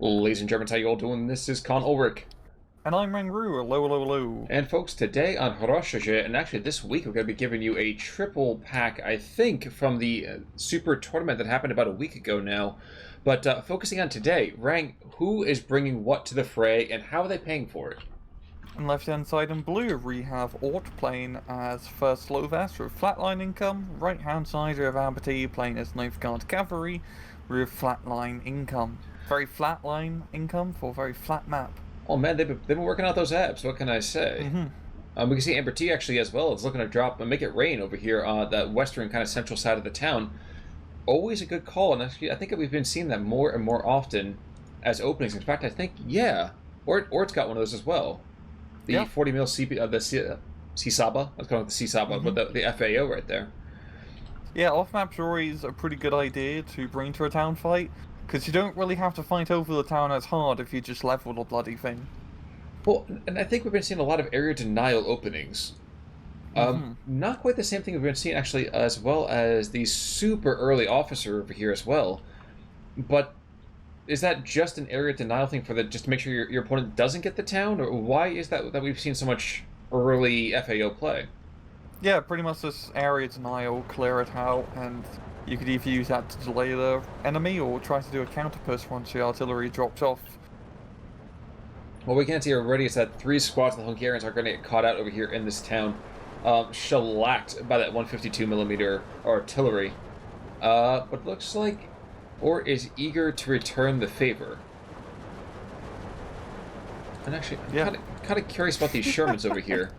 Ladies and gentlemen, how you all doing? This is Con Ulrich. And I'm Rangru, hello, hello, hello. And folks, today on Haroshoje, and actually this week, we're going to be giving you a triple pack, I think, from the Super Tournament that happened about a week ago now. But focusing on today, Rang, who is bringing what to the fray, and how are they paying for it? On left hand side in blue, we have Ortfine as first Lovas with Flatline income. Right hand side, we have AmberT playing as Ninth Guard Cavalry with Flatline income. Very flatline income for a very flat map. Oh man, they've been working out those abs, what can I say? We can see AmberT actually as well is looking to drop and make it rain over here on the western kind of central side of the town. Always a good call, and actually I think that we've been seeing that more and more often as openings. In fact, I think, yeah, Ort's got one of those as well. The 40 mil CP, the CSABA, I was calling it the CSABA, but the FAO right there. Yeah, off-maps are always a pretty good idea to bring to a town fight, because you don't really have to fight over the town as hard if you just level the bloody thing. Well, and I think we've been seeing a lot of area denial openings. Not quite the same thing we've been seeing actually, as well as the super early officer over here as well. But is that just an area denial thing for just to make sure your opponent doesn't get the town, or why is that we've seen so much early FAO play? Yeah, pretty much this area denial, clear it out, and you could either use that to delay the enemy or try to do a counter push once the artillery drops off. What we can see already is that 3 squads of the Hungarians are going to get caught out over here in this town, shellacked by that 152mm artillery. But looks like Or is eager to return the favor. And actually, I'm kind of curious about these Shermans over here.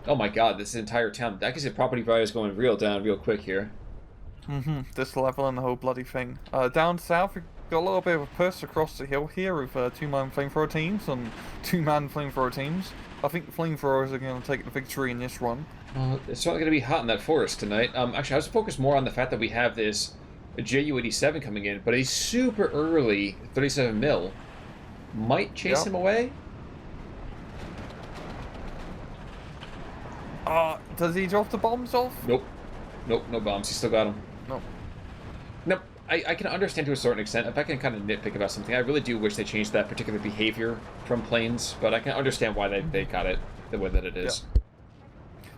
Oh my god, this entire town. I can see property values going real down real quick here. This level and the whole bloody thing. Down south, we've got a little bit of a push across the hill here with 2-man flamethrower teams and 2-man flamethrower teams. I think the flamethrowers are going to take the victory in this one. It's certainly going to be hot in that forest tonight. Actually, I was focused more on the fact that we have this JU-87 coming in, but a super early 37 mil might chase him away. Does he drop the bombs off? Nope, no bombs. He still got them. Nope. I can understand to a certain extent. If I can kind of nitpick about something, I really do wish they changed that particular behavior from planes, but I can understand why they got it the way that it is.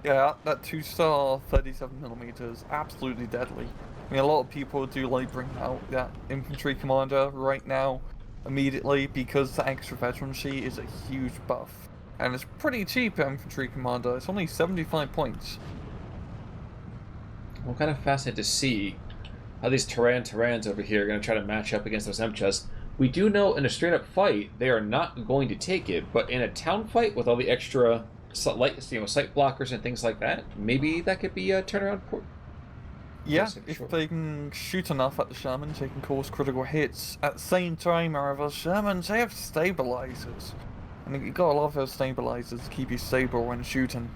Yeah, that 2-star 37mm is absolutely deadly. I mean, a lot of people do like bringing out that infantry commander right now, immediately, because the extra veterancy is a huge buff. And it's pretty cheap, infantry commander. It's only 75 points. I'm kind of fascinated to see how these Terrans over here are going to try to match up against those MCHAs. We do know in a straight-up fight, they are not going to take it, but in a town fight with all the extra sight blockers and things like that, maybe that could be a turnaround point. Yeah, if they can shoot enough at the Shermans, they can cause critical hits. At the same time, however, Shermans, they have stabilizers. And you got a lot of those stabilizers to keep you stable when shooting.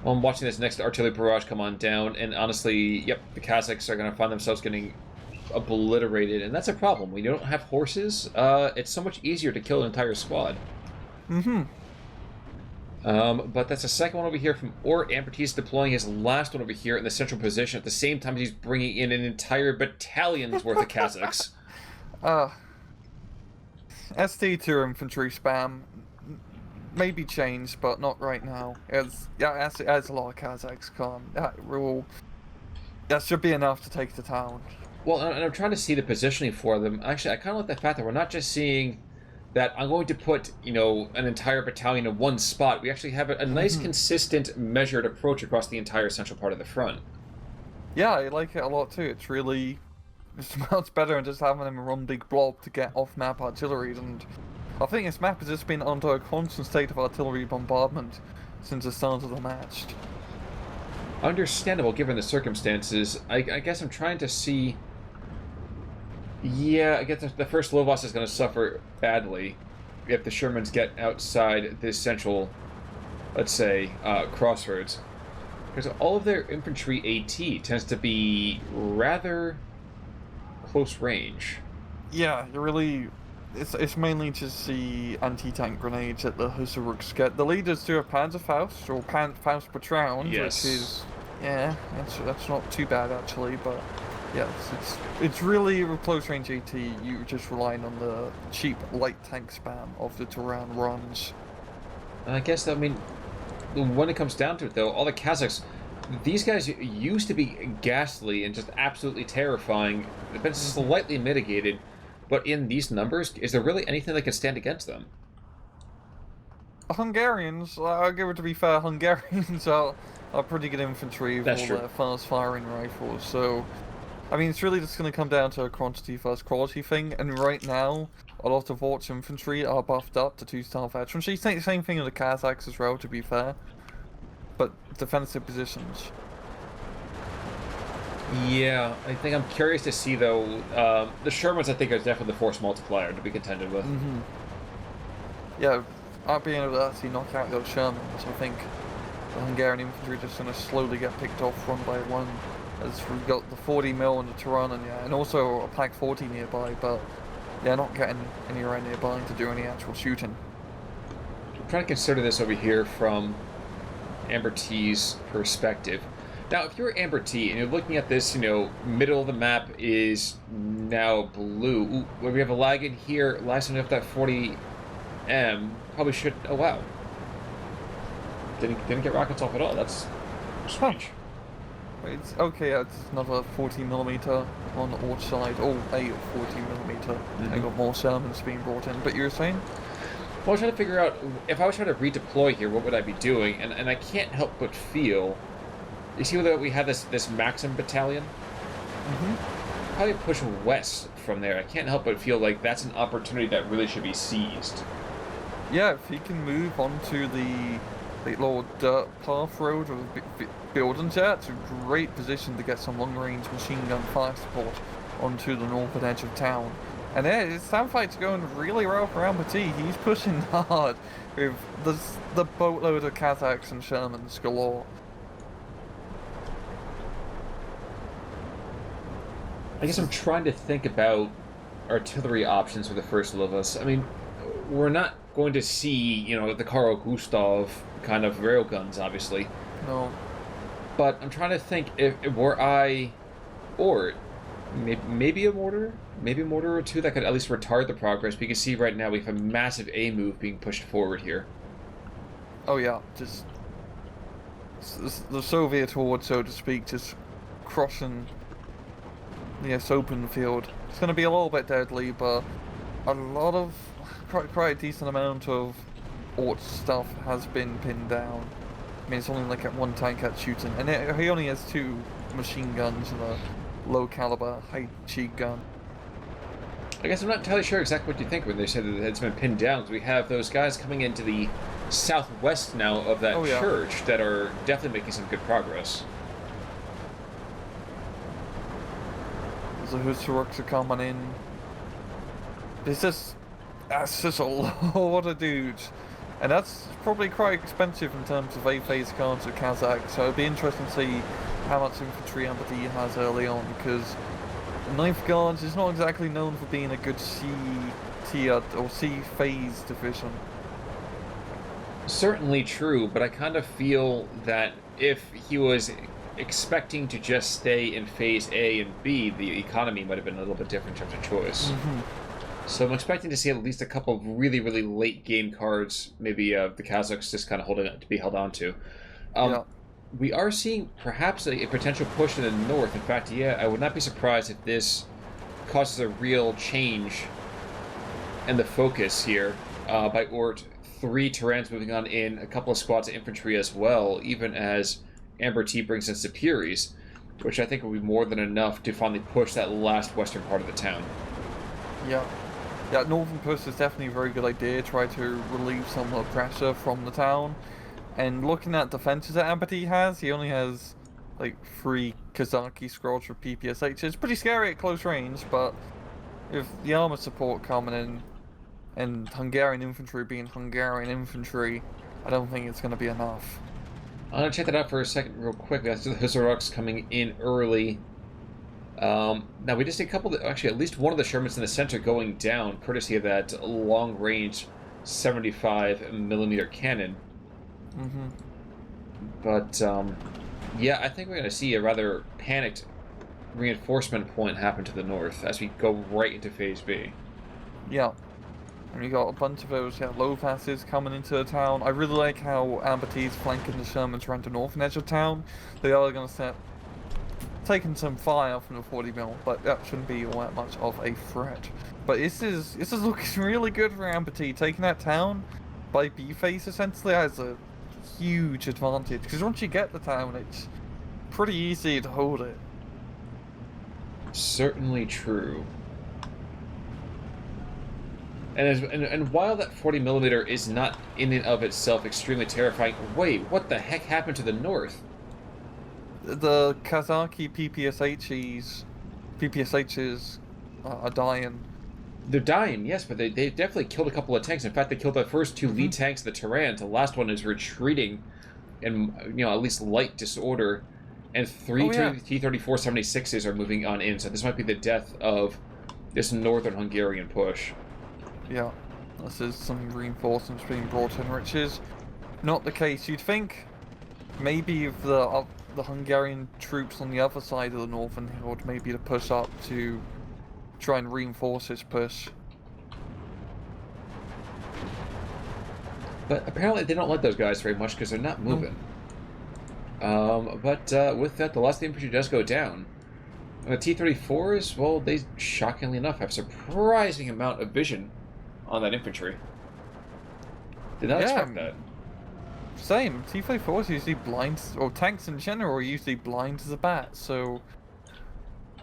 Well, I'm watching this next artillery barrage come on down, and honestly, yep, the Kazakhs are going to find themselves getting obliterated, and that's a problem. When you don't have horses, it's so much easier to kill an entire squad. But that's the second one over here from Ort. AmberT's deploying his last one over here in the central position at the same time as he's bringing in an entire battalion's worth of Kazakhs. ST2 infantry spam maybe changed, but not right now. As a lot of Kazakhs come. That should be enough to take the town. Well, and I'm trying to see the positioning for them. Actually, I kind of like the fact that we're not just seeing that I'm going to put, an entire battalion in one spot. We actually have a nice, consistent, measured approach across the entire central part of the front. Yeah, I like it a lot too. It's much better than just having them run big blob to get off-map artillery, and I think this map has just been under a constant state of artillery bombardment since the start of the match. Understandable given the circumstances. I guess I'm trying to see. Yeah, I guess the first Lovas is going to suffer badly if the Shermans get outside this central, let's say, crossroads. Because all of their infantry AT tends to be rather close range. Yeah, it's mainly just the anti-tank grenades that the Hussarooks get. The leaders do a Panzerfaust, or Faust per round, which is, that's not too bad actually, but Yeah, it's really with close range AT. You're just relying on the cheap light tank spam of the Turan runs. I guess I mean, when it comes down to it, though, all the Kazakhs, these guys used to be ghastly and just absolutely terrifying. They've been slightly mitigated, but in these numbers, is there really anything that can stand against them? Hungarians, I'll give it to be fair, Hungarians are pretty good infantry with all their fast firing rifles, so I mean, it's really just going to come down to a quantity versus quality thing, and right now, a lot of Ort's infantry are buffed up to 2-star veteran. Same thing with the Kazakhs as well, to be fair, but defensive positions. Yeah, I think I'm curious to see, though, the Shermans, I think, are definitely the force multiplier to be contended with. Yeah, I'll be able to actually knock out those Shermans. I think the Hungarian infantry are just going to slowly get picked off one by one. As we've got the 40 mil and the Tiranan, yeah, and also a Pack 40 nearby, but they're not getting anywhere nearby to do any actual shooting. I'm trying to consider this over here from AmberT's perspective. Now, if you're AmberT and you're looking at this, middle of the map is now blue. Ooh, where we have a lag in here, last time we have that 40M, probably should. Oh wow, didn't get rockets off at all. That's strange. It's okay, it's another 40mm on the Ort side, or a 40mm. I got more Shermans being brought in, but you were saying? Well, I was trying to figure out, if I was trying to redeploy here, what would I be doing? And I can't help but feel, you see that we have this Maxim battalion? Probably push west from there. I can't help but feel like that's an opportunity that really should be seized. Yeah, if he can move onto the little dirt path road of buildings, yeah, it's a great position to get some long-range machine gun fire support onto the northern edge of town. And yeah, his stand fight's going really well for AmberT. He's pushing hard with the boatload of Kazakhs and Shermans galore. I guess I'm trying to think about artillery options for the first Lovas. I mean, we're not going to see, the Carl Gustav kind of railguns, obviously. No. But I'm trying to think, if were I, or maybe a mortar or two that could at least retard the progress. But you can see right now we have a massive A move being pushed forward here. Oh yeah, just the Soviet horde, so to speak, just crossing this open field. It's going to be a little bit deadly, but a lot of, quite a decent amount of Ort stuff has been pinned down. I mean, it's only like at one tank at shooting, and he only has 2 machine guns and a low caliber high cheek gun. I guess I'm not entirely sure exactly what you think when they say that it's been pinned down. We have those guys coming into the southwest now of that church that are definitely making some good progress. The Hussarooks are coming in. That's just a lot of dudes. And that's probably quite expensive in terms of A-phase cards of Kazakh, so it'd be interesting to see how much infantry AmberT has early on, because the 9th Guards is not exactly known for being a good C-tier or C-phase division. Certainly true, but I kind of feel that if he was expecting to just stay in phase A and B, the economy might have been a little bit different in terms of choice. So I'm expecting to see at least a couple of really, really late game cards, maybe the Kazakhs just kind of to be held on to. We are seeing perhaps a potential push in the north. In fact, I would not be surprised if this causes a real change in the focus here by Ort. 3 Terrans moving on in, a couple of squads of infantry as well, even as AmberT brings in Superiors, which I think will be more than enough to finally push that last western part of the town. Yeah, northern push is definitely a very good idea. Try to relieve some of the pressure from the town. And looking at defenses that AmberT has, he only has like 3 Kazaki scrolls for PPSH. It's pretty scary at close range, but with the armor support coming in and Hungarian infantry being Hungarian infantry, I don't think it's going to be enough. I'm going to check that out for a second real quick. That's the Hussarooks coming in early. Now, we just see actually at least one of the Shermans in the center going down, courtesy of that long-range 75mm cannon. But, yeah, I think we're going to see a rather panicked reinforcement point happen to the north as we go right into Phase B. Yeah. And you got a bunch of those Lovases coming into the town. I really like how AmberT's flanking the Shermans around the northern edge of town. They are going to start taking some fire from the 40 mil, but that shouldn't be all that much of a threat. But this is looking really good for AmberT. Taking that town by B phase essentially has a huge advantage, because once you get the town, it's pretty easy to hold it. Certainly true. And while that 40mm is not in and of itself extremely terrifying, wait, what the heck happened to the north? The Kazaki PPSHs are dying. They're dying, yes, but they definitely killed a couple of tanks. In fact, they killed the first two lead tanks of the Terran. The last one is retreating in, at least light disorder. And three T-34-76s are moving on in, so this might be the death of this northern Hungarian push. Yeah, this is some reinforcements being brought in, which is not the case. You'd think maybe if the Hungarian troops on the other side of the northern hill maybe to push up to try and reinforce this push. But apparently they don't like those guys very much because they're not moving. But with that, the last of the infantry does go down. And the T-34s, well, they shockingly enough have a surprising amount of vision on that infantry. Did not expect that. Same. T-34s usually blind, or tanks in general are usually blind as a bat, so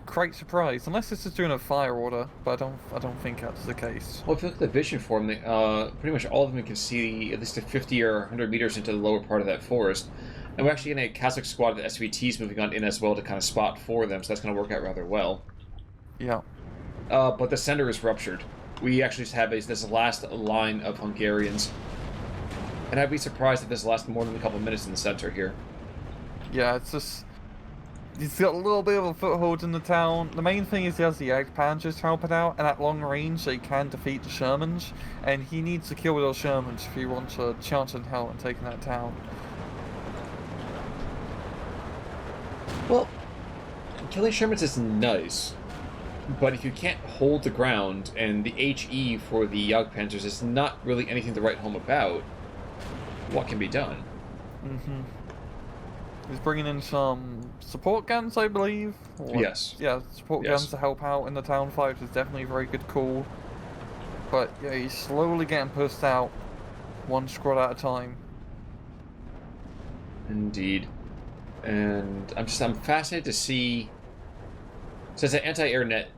quite surprised. Unless this is doing a fire order, but I don't think that's the case. Well, if you look at the vision for them, pretty much all of them can see at least a 50 or 100 meters into the lower part of that forest. And we're actually getting a Kazakh squad of the SVTs moving on in as well to kind of spot for them, so that's going to work out rather well. Yeah. But the center is ruptured. We actually just have this last line of Hungarians. And I'd be surprised if this lasts more than a couple minutes in the center here. Yeah, it's just... He's got a little bit of a foothold in the town. The main thing is he has the Panzers helping out, and at long range they can defeat the Shermans. And he needs to kill those Shermans if he wants a chance in hell in taking that town. Well, killing Shermans is nice, but if you can't hold the ground, and the HE for the Jagdpanzers is not really anything to write home about, what can be done? He's bringing in some support guns, I believe. Yes. Yeah, support guns to help out in the town fight is definitely a very good call. But yeah, he's slowly getting pushed out, one squad at a time. Indeed. And I'm fascinated to see, since the anti-air net,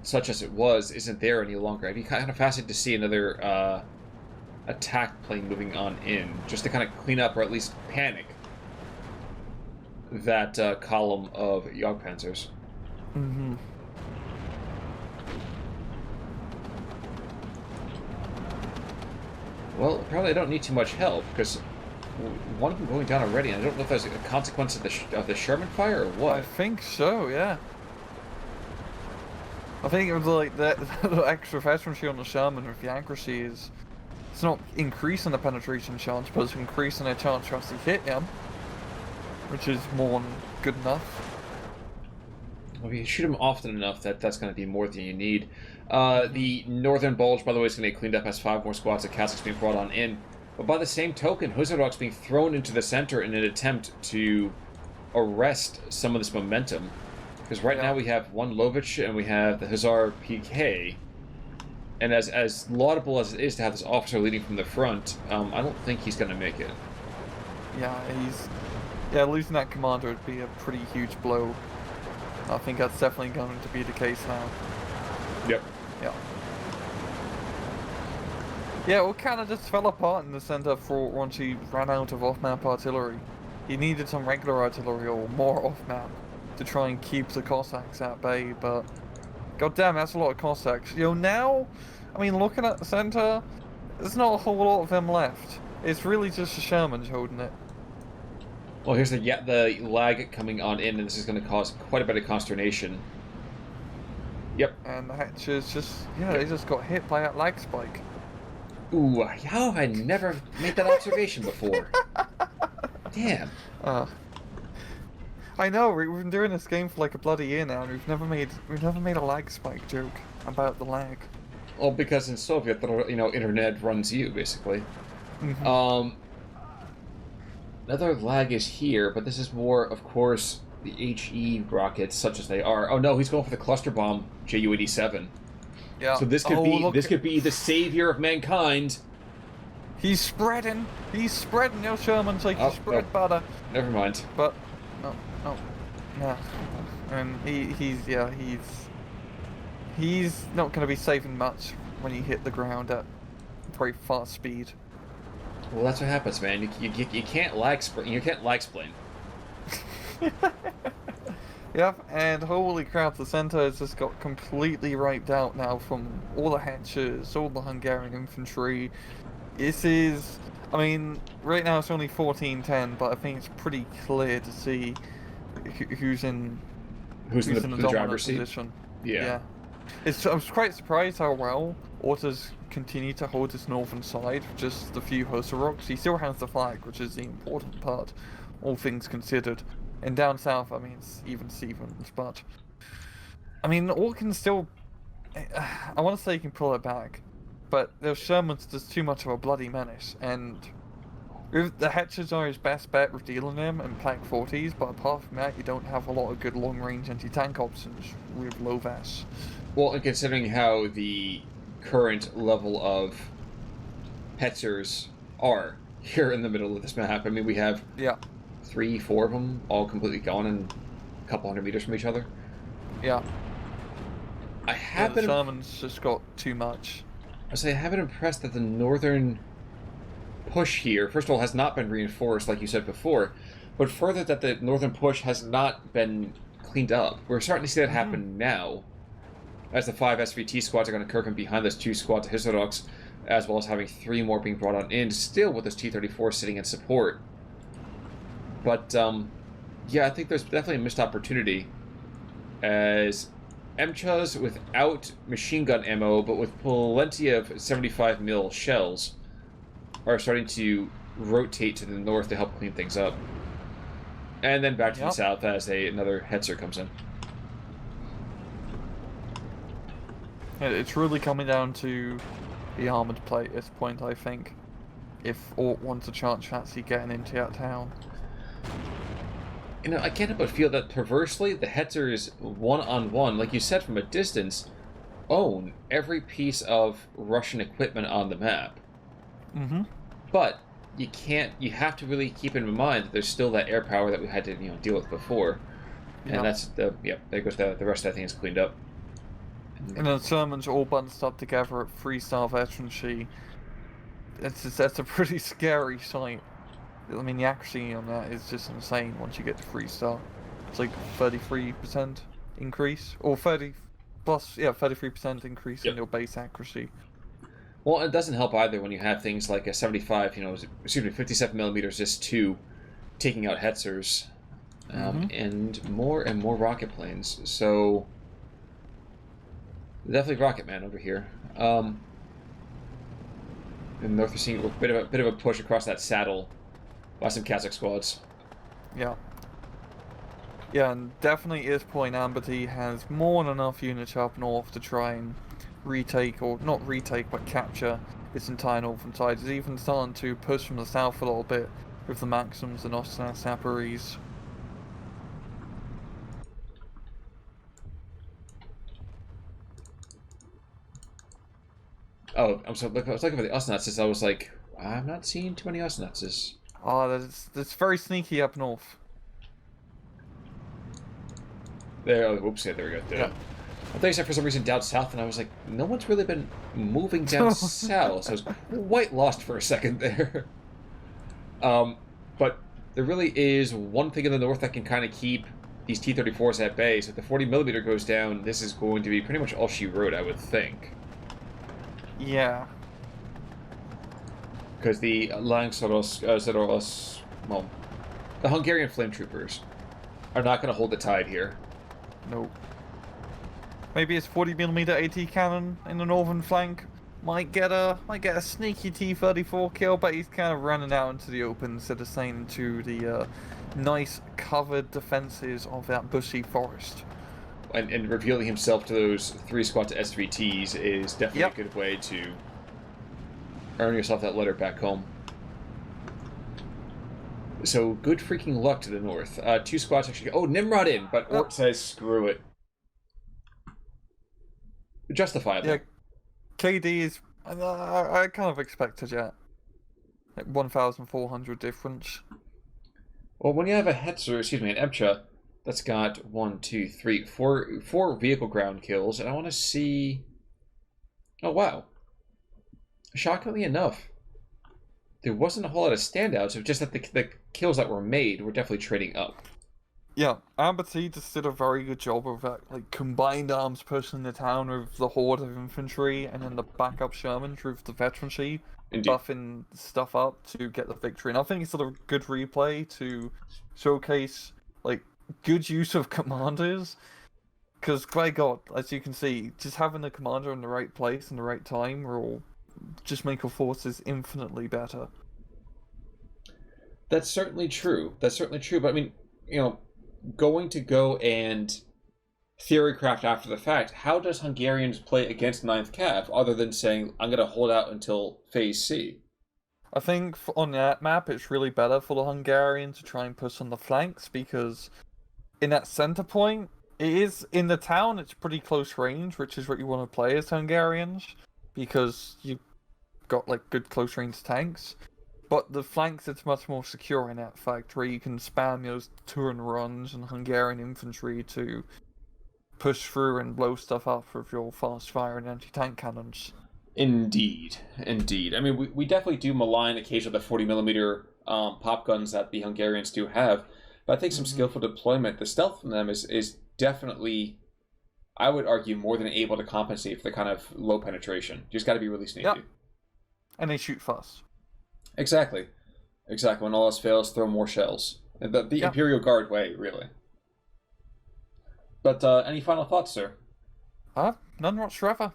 such as it was, isn't there any longer. I'd be kind of fascinated to see another attack plane moving on in, just to kind of clean up or at least panic that column of Jagdpanzers. Well, apparently I don't need too much help, because one of them going down already, and I don't know if that's a consequence of the Sherman fire or what. I think so, yeah. I think it was like the extra veterancy on the Sherman with the accuracy is... It's not increasing the penetration chance, but it's increasing their chance to actually hit him. Which is more than good enough. Well, if you shoot him often enough, that's going to be more than you need. The northern bulge, by the way, is going to get cleaned up as 5 more squads of Kazakhs being brought on in. But by the same token, Huzardok's being thrown into the center in an attempt to arrest some of this momentum. Because right now we have one Lovich and we have the Hussar PK. And as laudable as it is to have this officer leading from the front, I don't think he's going to make it. Yeah, losing that commander would be a pretty huge blow. I think that's definitely going to be the case now. Yep. Yeah. Yeah, well, kind of just fell apart in the center for once he ran out of off-map artillery. He needed some regular artillery or more off-map to try and keep the Cossacks at bay, but god damn, that's a lot of Cossacks. Now, I mean, looking at the center, there's not a whole lot of them left. It's really just the Shermans holding it. Well, here's the lag coming on in, and this is going to cause quite a bit of consternation. Yep. And the hatches just, they just got hit by that lag spike. Ooh, how have I never made that observation before? Damn. I know, we've been doing this game for like a bloody year now, and we've never made a lag spike joke about the lag. Well, because in Soviet, the internet runs you basically. Mm-hmm. Another lag is here, but this is more, of course, the HE rockets, such as they are. Oh no, he's going for the cluster bomb Ju-87. Yeah. So this could be the savior of mankind. He's spreading. He's spreading. Your Sherman's like you spread butter. Never mind. But no. And he's not going to be saving much when you hit the ground at very fast speed. Well, that's what happens, man. You can't lag split. You can't lag split. Yep, and holy crap, the center has just got completely wiped out now from all the hatchers, all the Hungarian infantry. This is, I mean, right now it's only 14-10, but I think it's pretty clear to see who's in the dominant position. Yeah. I was quite surprised how well Orta's continued to hold his northern side, just a few Hussar rocks. He still has the flag, which is the important part, all things considered. And down south, I mean, it's even Stevens, but I mean, Ort can still. I want to say he can pull it back, but there's Sherman's just too much of a bloody menace, and the hatches are his best bet with dealing them and Plank 40s, but apart from that, you don't have a lot of good long-range anti-tank options with Lovas. Well, and considering how the current level of Hetzers are here in the middle of this map, I mean, we have 3, 4 of them all completely gone and a couple hundred meters from each other. Yeah. I have the Sherman's just got too much. I have been impressed that the northern push here, first of all, has not been reinforced like you said before, but further that the northern push has not been cleaned up. We're starting to see that happen now, as the 5 SVT squads are going to Kirkham behind those 2 squads of Hizoroks, as well as having 3 more being brought on in, still with those T-34 sitting in support. But, yeah, I think there's definitely a missed opportunity, as MCHAs without machine gun ammo, but with plenty of 75mm shells, are starting to rotate to the north to help clean things up. And then back to the south as another Hetzer comes in. It's really coming down to the armoured plate at this point, I think, if Ort wants a chance to actually getting into that town. I can't help but feel that perversely, the Hetzers one-on-one, like you said, from a distance, own every piece of Russian equipment on the map. Mm-hmm. But you have to really keep in mind that there's still that air power that we had to deal with before. And that's there goes the rest of that thing is cleaned up. And the Shermans all bunched up together at 3-star veterancy. That's a pretty scary sight. I mean, the accuracy on that is just insane once you get to 3-star. It's like 33% increase, or 33% increase in your base accuracy. Well, it doesn't help either when you have things like a 57mm IS-2 taking out Hetzers, and more rocket planes. So definitely Rocket Man over here. And north we're seeing a bit of a push across that saddle by some Kazakh squads. Yeah, and definitely at this point, AmberT has more than enough units up north to try and retake, or not retake, but capture its entire northern side. It's even starting to push from the south a little bit with the Maxims and Osnas Saparis. Oh, I was looking for the Osnatses. I was like, I'm not seeing too many Osnatses. Oh, that's very sneaky up north. There, there we go. Yeah. I thought you said for some reason down south, and I was like, no one's really been moving down south. So I was quite lost for a second there. But there really is one thing in the north that can kind of keep these T-34s at bay. So if the 40mm goes down, this is going to be pretty much all she wrote, I would think. Yeah. Because the Langsoros, well, the Hungarian flame troopers are not going to hold the tide here. Nope. Maybe it's 40mm AT cannon in the northern flank might get a sneaky T-34 kill, but he's kind of running out into the open instead of staying into the nice covered defenses of that bushy forest. And revealing himself to those 3 squats S3Ts is definitely a good way to earn yourself that letter back home. So, good freaking luck to the north. 2 squats actually... Oh, Nimrod in, but Ort says screw it. Justifiable. Yeah, KD is... I kind of expected that. Like 1,400 difference. Well, when you have a Hetzer, an Ebcha, that's got 4 vehicle ground kills, and I want to see... Oh, wow. Shockingly enough, there wasn't a whole lot of standouts, it was just that the kills that were made were definitely trading up. Yeah, AmberT just did a very good job of that, like, combined arms pushing the town with the horde of infantry, and then the backup Shermans with the veterancy, buffing stuff up to get the victory. And I think it's sort of good replay to showcase, like, good use of commanders, because, by God, as you can see, just having the commander in the right place and the right time will just make your forces infinitely better. That's certainly true. That's certainly true. But I mean, you know, going to go and theorycraft after the fact, how does Hungarians play against 9th Cav other than saying, I'm going to hold out until Phase C? I think on that map, it's really better for the Hungarians to try and push on the flanks because in that center point, it is in the town, it's pretty close range, which is what you want to play as Hungarians because you've got like good close range tanks. But the flanks, it's much more secure in that fact, where you can spam those turn runs and Hungarian infantry to push through and blow stuff up with your fast fire and anti-tank cannons. Indeed, indeed. I mean, we definitely do malign occasionally the 40mm pop guns that the Hungarians do have, but I think some skillful deployment, the stealth from them is definitely, I would argue, more than able to compensate for the kind of low penetration. You just got to be really sneaky. Yep. And they shoot fast. Exactly. When all else fails, throw more shells. The Imperial Guard way, really. But any final thoughts, sir? None whatsoever.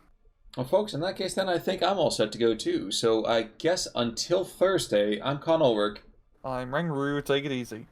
Well, folks, in that case, then I think I'm all set to go too. So I guess until Thursday, I'm Con Ulrich. I'm Rangaroo. Take it easy.